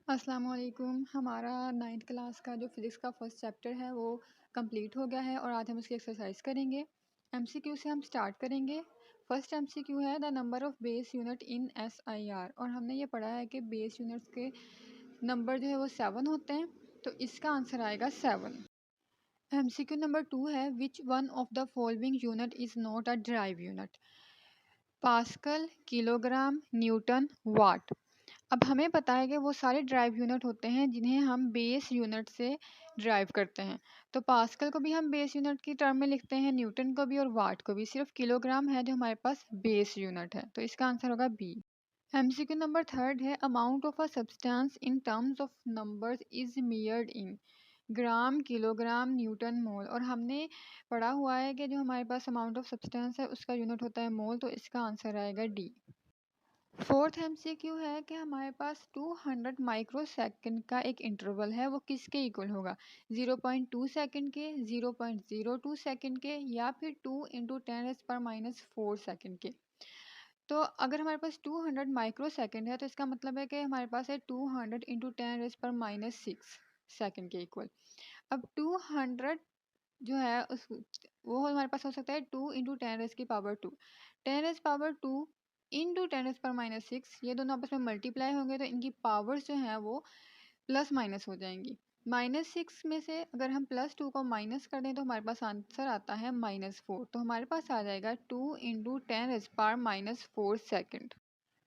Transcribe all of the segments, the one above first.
अस्सलाम वालेकुम। हमारा 9th क्लास का जो फिज़िक्स का फर्स्ट चैप्टर है वो कंप्लीट हो गया है और आज हम उसकी एक्सरसाइज करेंगे। एमसीक्यू से हम स्टार्ट करेंगे। फर्स्ट एमसीक्यू है the number of base unit in SIR और हमने ये पढ़ा है कि बेस यूनिट्स के नंबर जो है वो 7 होते हैं, तो इसका आंसर आएगा 7। एमसीक्यू नंबर 2 है which one of the following unit is not a derived unit? Pascal, kilogram, newton, watt. अब हमें पता है कि वो सारे ड्राइव यूनिट होते हैं जिन्हें हम बेस यूनिट से ड्राइव करते हैं। तो पास्कल को भी हम बेस यूनिट की टर्म में लिखते हैं, न्यूटन को भी और वाट को भी। सिर्फ किलोग्राम है जो हमारे पास बेस यूनिट है, तो इसका आंसर होगा बी। एमसीक्यू नंबर 3 है amount of a substance in terms of numbers is measured in gram, kilogram, newton, mole. और हमने पढ़ा हुआ है कि जो हमारे पास अमाउंट ऑफ सब्सटेंस है उसका यूनिट होता है मोल, तो इसका आंसर आएगा डी। फोर्थ एमसीक्यू है कि हमारे पास 200 माइक्रो सेकंड का एक इंटरवल है, वो किसके इक्वल होगा? 0.2 सेकंड के, 0.02 सेकंड के, या फिर 2 इंटू 10⁻⁻⁴ सेकंड के। तो अगर हमारे पास 200 माइक्रो सेकंड है तो इसका मतलब है कि हमारे पास है 200 इंटू 10⁻⁻6 सेकंड के इक्वल। अब 200 जो है उस वो हमारे पास हो सकता है 2 इंटू 10⁻², 10⁻² इंटू 10⁻⁻6, ये दोनों आपस में मल्टीप्लाई होंगे तो इनकी पावर्स जो हैं वो प्लस माइनस हो जाएंगी। -6 में से अगर हम +2 को माइनस कर दें तो हमारे पास आंसर आता है -4, तो हमारे पास आ जाएगा 2 इंटू 10⁻⁻4 सेकेंड।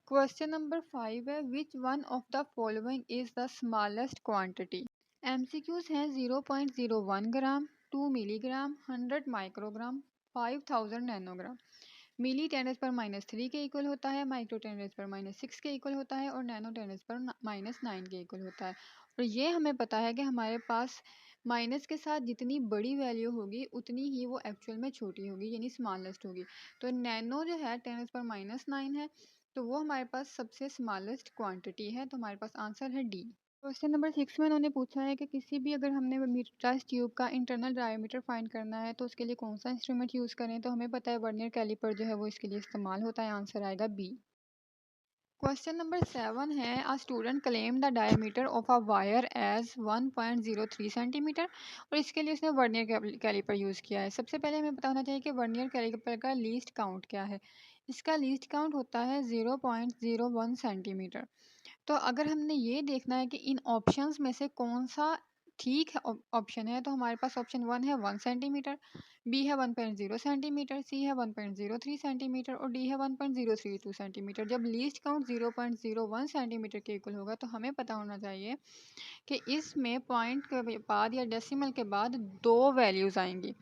क्वेश्चन नंबर 5 है which one of the following is the smallest quantity? MCQs हैं 0.01 ग्राम, 2 मिलीग्राम, 100 माइक्रोग्राम, 5000 नैनोग्राम। मिली 10⁻³ के इक्वल होता है, माइक्रो 10⁻6 के इक्वल होता है और नैनो 10⁻⁹ के इक्वल होता है। और ये हमें पता है कि हमारे पास माइनस के साथ जितनी बड़ी वैल्यू होगी उतनी ही वो एक्चुअल में छोटी होगी, यानी स्मॉलेस्ट होगी। तो नैनो जो है 10⁻⁹ है, तो वो हमारे पास सबसे स्मॉलेस्ट क्वांटिटी है, तो हमारे पास आंसर है डी। क्वेश्चन नंबर 6 में उन्होंने पूछा है कि किसी भी अगर हमने मीटराइज ट्यूब का इंटरनल डायमीटर फाइंड करना है तो उसके लिए कौन सा इंस्ट्रूमेंट यूज़ करें, तो हमें पता है वर्नियर कैलिपर जो है वो इसके लिए इस्तेमाल होता है, आंसर आएगा बी। क्वेश्चन नंबर 7 है a student claim the diameter of a wire as 1.03 centimetre और इसके लिए उसने वर्नियर कैलिपर यूज़ किया है। सबसे पहले हमें पता होना चाहिए कि वर्नियर कैलिपर का लीस्ट काउंट क्या है। इसका लीस्ट काउंट होता है 0.01 सेंटीमीटर। तो अगर हमने ये देखना है कि इन ऑप्शंस में से कौन सा ठीक है ऑप्शन है, तो हमारे पास ऑप्शन 1 है 1 सेंटीमीटर, बी है 1.0 सेंटीमीटर, सी है 1.03 सेंटीमीटर और डी है 1.032 सेंटीमीटर। जब लीस्ट काउंट 0.01 सेंटीमीटर के इक्वल होगा तो हमें पता होना चाहिए कि इसमें पॉइंट के बाद या डेसिमल के बाद 2 वैल्यूज़ आएंगी।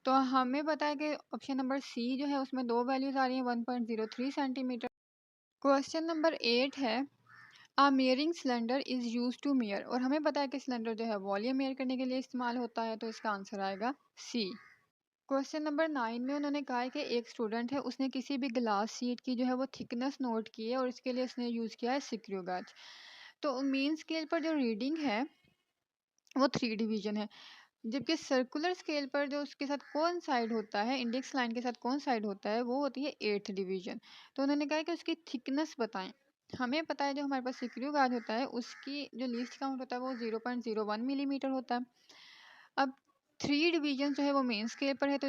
तो हमें पता है कि ऑप्शन नंबर सी जो है उसमें 2 वैल्यूज़ आ रही हैं 1.03 सेंटीमीटर। क्वेश्चन नंबर 8 है a measuring cylinder is use to measure और हमें पता है कि सिलेंडर जो है वॉल्यूम मेयर करने के लिए इस्तेमाल होता है, तो इसका आंसर आएगा सी। क्वेश्चन नंबर 9 में उन्होंने कहा है कि एक स्टूडेंट है, उसने किसी भी ग्लास शीट की जो है वो थिकनेस नोट की है और इसके लिए उसने यूज़ किया है स्क्रू गाज। तो मेन स्केल पर जो रीडिंग है वो 3 डिवीजन है, जबकि सर्कुलर स्केल पर जो उसके साथ कौन साइड होता है, इंडेक्स लाइन के साथ कौन साइड होता है, वो होती है 8th डिवीजन। तो उन्होंने कहा है कि उसकी थिकनेस बताएं। हमें पता है जो हमारे पास सिक्रू गाज होता है उसकी जो लीस्ट काउंट होता है वो 0.01 मिलीमीटर होता है। अब 3 डिवीजन जो है वो मेन स्केल पर है, तो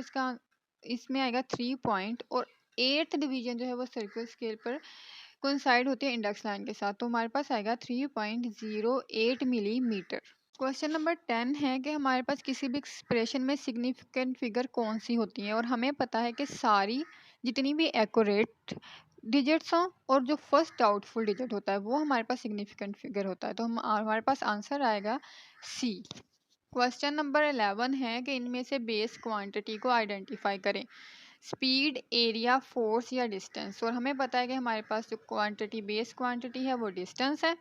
इसमें आएगा 3 पॉइंट और 8th डिवीजन जो है वो सर्कुलर स्केल पर कोइंसाइड होती है इंडेक्स लाइन के साथ, तो हमारे पास आएगा 3.08 मिलीमीटर। क्वेश्चन नंबर 10 है कि हमारे पास किसी भी एक्सप्रेशन में सिग्निफिकेंट फिगर कौन सी होती है और हमें पता है कि सारी जितनी भी एक्यूरेट डिजिट्स हों और जो फर्स्ट डाउटफुल डिजिट होता है वो हमारे पास सिग्निफिकेंट फिगर होता है, तो हमारे पास आंसर आएगा सी। क्वेश्चन नंबर 11 है कि इनमें से बेस क्वांटिटी को आइडेंटिफाई करें, स्पीड, एरिया, फोर्स या डिस्टेंस। और हमें पता है कि हमारे पास जो क्वांटिटी बेस क्वांटिटी है वो डिस्टेंस है,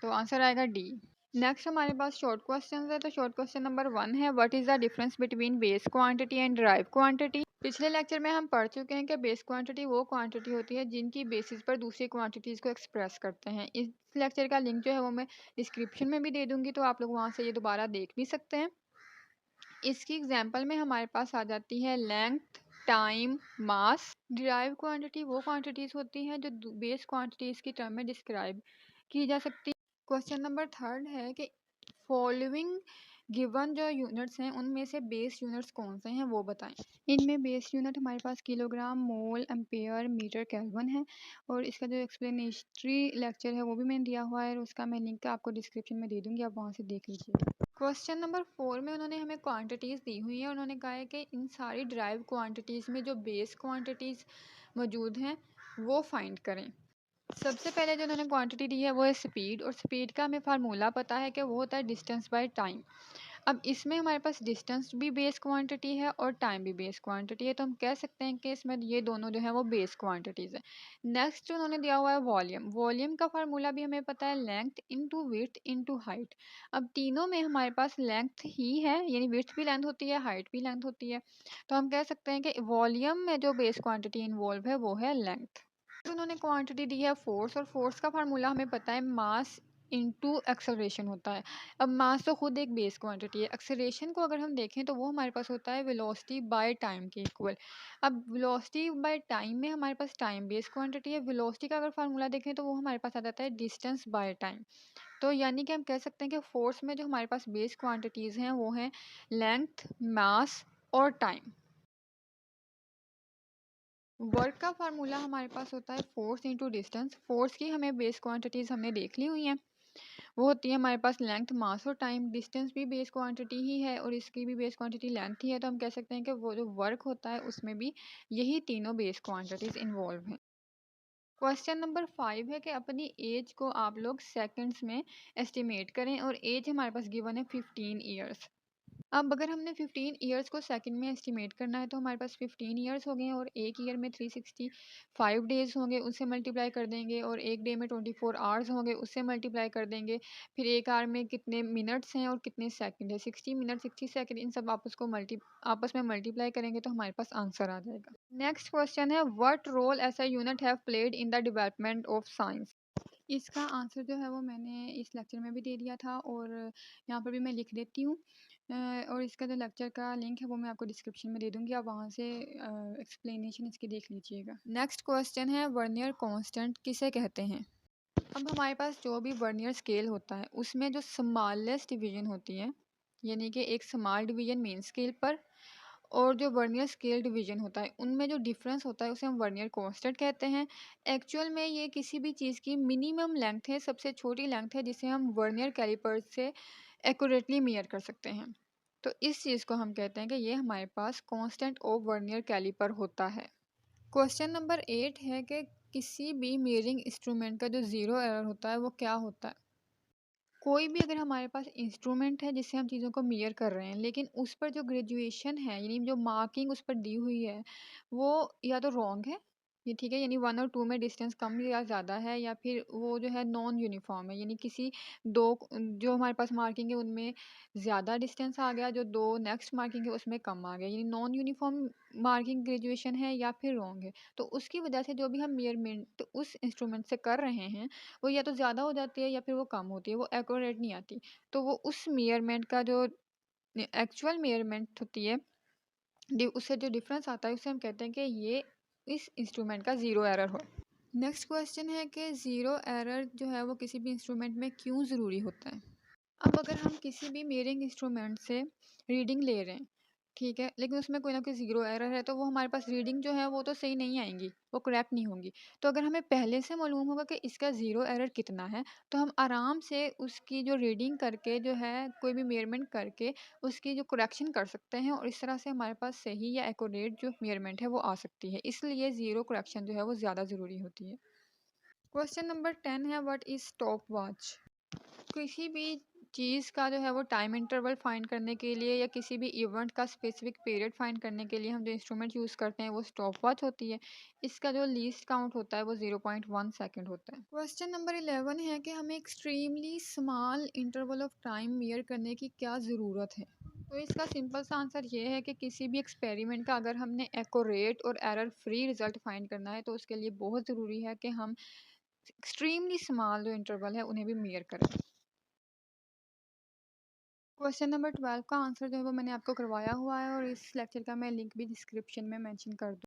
तो आंसर आएगा डी। नेक्स्ट हमारे पास शॉर्ट क्वेश्चन है, तो शॉर्ट क्वेश्चन नंबर 1 है what is the difference between base quantity and drive quantity. पिछले लेक्चर में हम पढ़ चुके हैं कि बेस क्वांटिटी वो क्वांटिटी होती है जिनकी बेसिस पर दूसरी क्वांटिटीज़ को एक्सप्रेस करते हैं। इस लेक्चर का लिंक जो है वो मैं डिस्क्रिप्शन में भी दे दूंगी, तो आप लोग वहाँ से ये दोबारा देख भी सकते हैं। इसकी एग्जाम्पल में हमारे पास आ जाती है लेंथ, टाइम, मास। डिराइव क्वांटिटी वो क्वांटिटीज़ होती हैं जो बेस क्वांटिटीज़ की टर्म में डिस्क्राइब की जा सकती है। क्वेश्चन नंबर थर्ड है कि फॉलोइंग गिवन जो यूनिट्स हैं उनमें से बेस यूनिट्स कौन से हैं वो बताएं। इनमें बेस यूनिट हमारे पास किलोग्राम, मोल, एम्पेयर, मीटर, केल्विन है और इसका जो एक्सप्लेनेटरी लेक्चर है वो भी मैंने दिया हुआ है और उसका मैं लिंक आपको डिस्क्रिप्शन में दे दूंगी, आप वहाँ से देख लीजिए। क्वेश्चन नंबर 4 में उन्होंने हमें क्वांटिटीज़ दी हुई हैं। उन्होंने कहा है कि इन सारी ड्राइव क्वांटिटीज़ में जो बेस क्वांटिटीज़ मौजूद हैं वो फाइंड करें। सबसे पहले जो उन्होंने क्वांटिटी दी है वो है स्पीड, और स्पीड का हमें फार्मूला पता है कि वो होता है डिस्टेंस बाय टाइम। अब इसमें हमारे पास डिस्टेंस भी बेस क्वांटिटी है और टाइम भी बेस क्वांटिटी है, तो हम कह सकते हैं कि इसमें ये दोनों जो है वो बेस क्वांटिटीज़ है। नेक्स्ट उन्होंने दिया हुआ है वॉल्यूम। वॉल्यूम का फार्मूला भी हमें पता है length into width into height. अब तीनों में हमारे पास लेंथ ही है, यानी विड्थ भी लेंथ होती है, हाइट भी लेंथ होती है, तो हम कह सकते हैं कि वॉल्यूम में जो बेस क्वांटिटी इन्वॉल्व है वो है लेंथ। तो उन्होंने क्वांटिटी दी है फोर्स, और फोर्स का फार्मूला हमें पता है मास इनटू एक्सेलरेशन होता है। अब मास तो खुद एक बेस क्वांटिटी है, एक्सेलरेशन को अगर हम देखें तो वो हमारे पास होता है वेलोसिटी बाय टाइम के इक्वल। अब वेलोसिटी बाय टाइम में हमारे पास टाइम बेस क्वांटिटी है, वेलोसिटी का अगर फार्मूला देखें तो वो हमारे पास आ जाता है डिस्टेंस बाय टाइम। तो यानी कि हम कह सकते हैं कि फोर्स में जो हमारे पास बेस क्वांटिटीज़ हैं वो हैं लेंथ, मास और टाइम। वर्क का फार्मूला हमारे पास होता है फोर्स इंटू डिस्टेंस। फोर्स की हमें बेस क्वांटिटीज़ हमने देख ली हुई हैं, वो होती है हमारे पास लेंथ, मास और टाइम। डिस्टेंस भी बेस क्वांटिटी ही है और इसकी भी बेस क्वांटिटी लेंथ ही है, तो हम कह सकते हैं कि वो जो वर्क होता है उसमें भी यही तीनों बेस क्वांटिटीज़ इन्वॉल्व हैं। क्वेश्चन नंबर 5 है कि अपनी एज को आप लोग सेकंड्स में एस्टिमेट करें, और एज हमारे पास गिवन है 15 ईयर्स। अब अगर हमने 15 ईयर्स को सेकंड में एस्टिमेट करना है तो हमारे पास 15 ईयर्स हो गए हैं, और एक ईयर में 365 डेज़ होंगे, उससे मल्टीप्लाई कर देंगे, और एक डे में 24 आवर्स होंगे, उससे मल्टीप्लाई कर देंगे। फिर एक आवर में कितने मिनट्स हैं और कितने सेकंड है, 60 मिनट 60 सेकंड, इन सब आपस में मल्टीप्लाई करेंगे तो हमारे पास आंसर आ जाएगा। नेक्स्ट क्वेश्चन है what role as a unit have played in the development of science. इसका आंसर जो है वो मैंने इस लेक्चर में भी दे दिया था और यहाँ पर भी मैं लिख देती हूँ। और इसका जो लेक्चर का लिंक है वो मैं आपको डिस्क्रिप्शन में दे दूँगी, आप वहाँ से एक्सप्लेनेशन इसकी देख लीजिएगा। नेक्स्ट क्वेश्चन है वर्नियर कांस्टेंट किसे कहते हैं। अब हमारे पास जो भी वर्नियर स्केल होता है उसमें जो स्मॉलेस्ट डिवीजन होती है, यानी कि एक स्मॉल डिवीजन मेन स्केल पर, और जो वर्नियर स्केल डिवीजन होता है उनमें जो डिफरेंस होता है उसे हम वर्नियर कांस्टेंट कहते हैं। एक्चुअल में ये किसी भी चीज़ की मिनिमम लेंथ है, सबसे छोटी लेंथ है जिसे हम वर्नियर कैलिपर से एक्यूरेटली मेजर कर सकते हैं। तो इस चीज़ को हम कहते हैं कि ये हमारे पास कांस्टेंट ऑफ वर्नियर कैलिपर होता है। क्वेश्चन नंबर 8 है कि किसी भी मेजरिंग इंस्ट्रूमेंट का जो ज़ीरो एरर होता है वो क्या होता है। कोई भी अगर हमारे पास इंस्ट्रूमेंट है जिससे हम चीज़ों को मेजर कर रहे हैं, लेकिन उस पर जो ग्रेजुएशन है यानी जो मार्किंग उस पर दी हुई है वो या तो रॉन्ग है, ये ठीक है, यानी 1 और 2 में डिस्टेंस कम या ज़्यादा है, या फिर वो जो है नॉन यूनिफॉर्म है, यानी किसी दो जो हमारे पास मार्किंग है उनमें ज़्यादा डिस्टेंस आ गया, जो दो नेक्स्ट मार्किंग है उसमें कम आ गया, यानी नॉन यूनिफॉर्म मार्किंग ग्रेजुएशन है या फिर रॉन्ग है। तो उसकी वजह से जो भी हम मेजरमेंट उस इंस्ट्रूमेंट से कर रहे हैं वो या तो ज़्यादा हो जाती है या फिर वो कम होती है, वो एक्यूरेट नहीं आती। तो वो उस मेजरमेंट का जो एक्चुअल मेजरमेंट होती है, उससे जो डिफरेंस आता है उसे हम कहते हैं कि ये इस इंस्ट्रूमेंट का ज़ीरो एरर हो। नेक्स्ट क्वेश्चन है कि ज़ीरो एरर जो है वो किसी भी इंस्ट्रूमेंट में क्यों ज़रूरी होता है। अब अगर हम किसी भी मेजरिंग इंस्ट्रूमेंट से रीडिंग ले रहे हैं, ठीक है, लेकिन उसमें कोई ना कोई ज़ीरो एरर है तो वो हमारे पास रीडिंग जो है वो तो सही नहीं आएंगी, वो करेक्ट नहीं होंगी। तो अगर हमें पहले से मालूम होगा कि इसका ज़ीरो एरर कितना है तो हम आराम से उसकी जो रीडिंग करके जो है कोई भी मेजरमेंट करके उसकी जो करेक्शन कर सकते हैं, और इस तरह से हमारे पास सही या एक्यूरेट जो मेजरमेंट है वो आ सकती है, इसलिए ज़ीरो करेक्शन जो है वो ज़्यादा ज़रूरी होती है। क्वेश्चन नंबर 10 है व्हाट इज़ स्टॉप वॉच। किसी भी चीज़ का जो है वो टाइम इंटरवल फाइंड करने के लिए या किसी भी इवेंट का स्पेसिफिक पीरियड फाइंड करने के लिए हम जो इंस्ट्रूमेंट यूज़ करते हैं वो स्टॉप वॉच होती है। इसका जो लीस्ट काउंट होता है वो 0.1 सेकंड होता है। क्वेश्चन नंबर 11 है कि हमें extremely small interval of time mayor करने की क्या ज़रूरत है। तो इसका सिंपल सा आंसर ये है कि किसी भी एक्सपेरिमेंट का अगर हमने एक्यूरेट और एरर फ्री रिजल्ट फाइंड करना है तो उसके लिए बहुत ज़रूरी है कि हम एक्सट्रीमली स्मॉल जो इंटरवल है उन्हें भी मेयर करें। क्वेश्चन नंबर 12 का आंसर जो है वो मैंने आपको करवाया हुआ है और इस लेक्चर का मैं लिंक भी डिस्क्रिप्शन में मेंशन कर दूँ।